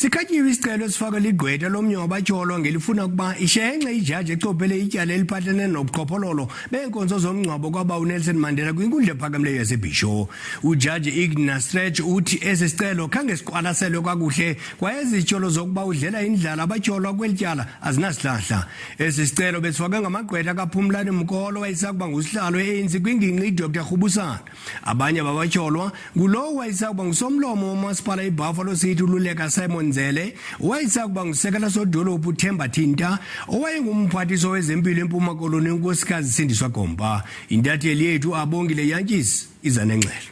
Sikhatyiwe isicelo esifaka ligqwetha lomnye wabatyholwa ngelifuna ukuba ishenxe iJudge echophele ityala eliphathelene nobuqhophololo beenkonzo zomngcwabo kwaba uNelson Mandela kwinkundla ephakamileyo yaseBhisho. UJudge Igna Stretch uthi esi sicelo khange siqwalaselwe kakuhle kwaye izityholo zokuba udlela indlala abatyholwa kweli tyala azinasihlahla. Esi sicelo besifake ngamagqwetha kaPhumlani Mokolo owayesakuba ngusihlalo e-ANC kwingingqi Dr. Rubusana. Abanye babatyholwa ngulowo owayesakuba ngusomlomo womasipala iBuffalo City ululeka Simon-Ndzele, owayesakuba ngusekela sodolophu uThemba Thinta, owayengumphathiswa wezempilo eMpuma Koloni unkosikazi Sindiswa Gomba. Intatheli yethu abongile Yantshisi iza nengxelo.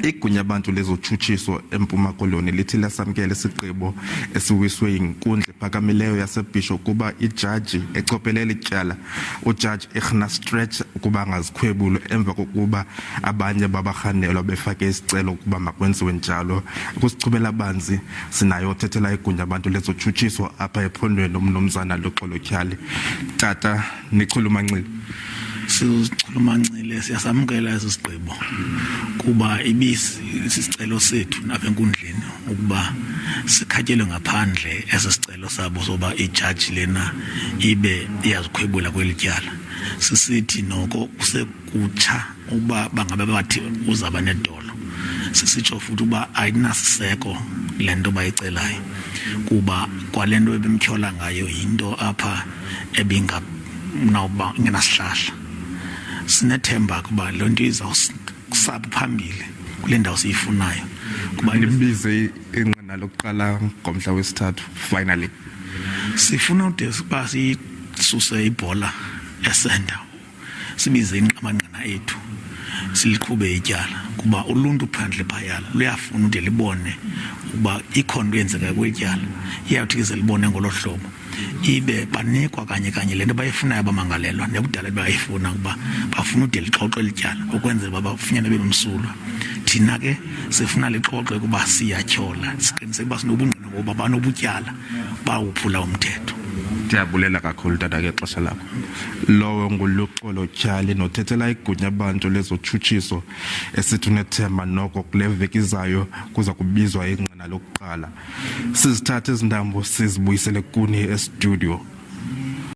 Igunya abantu lezotshutshiso eMpuma Koloni lithi lasamkela isigqibo esiwiswe yinkundla ephakamileyo yaseBhisho kuba iJudge echophelele ityala UJudge Igna Stretch ukuba angazikhwebulo emva kokuba abanye babarhanelwa befake isicelo ukuba makwenziwe njalo. Kusichubela banzi sinayo othethela igunya abantu lezotshutshiso apha ephondweni umnumzana loxolotyhali. Tata nichulumanxile. Sichulumanxile siyasamkela isigqibo kuba isicelo sethu napha enkundleni ukuba sikhatyelwe ngaphandle esicelo sabo soba iJudge lena ibe iyazikhwebula kweli tyala. Sisithi noko kusekutsha uba bangabe bathi uzaba nedolo. Sisitsho futhi uba ayinasiseko lento bayicelayo kuba kwalento ebemtyhola ngayo into apha ebinganawuba ngenasihlahla. Sinethemba kuba lo nto izawusapha phambili kule ndawo siyifunayo kuba nibize inqina lokuqala ngomhla wesithathu finally. Sifuna ude siba sisuse ibhola esenta sibize inqamanqina ethu siliqhube ityala kuba uluntu phandle phayala luyafuna ude libone uba ikhona yenzeka kwetyala iyawuthi ize libone ngolo hlobo ibe banikwa kanye lento bayifunayo abamangalelwa nekudala bayifuna ukuba bafuna ude lixoxe lityala ukwenzela uba bafunyane benomsulwa. Thina ke sifuna lixoxe kuba siyatyhola siqiniseke uba sinobungqina ngoba banobutyala bawuphula umthetho. Ndiyabulela kakhulu tata ke xesha lakho. Lowo nguluxolotyhali nothethela igunya abantu lezotshutshiso esithi unethemba noko kule veki izayo kuza kubizwa inqina lokuqala. Sizithathe izindambo sizibuyisele kuni estudio.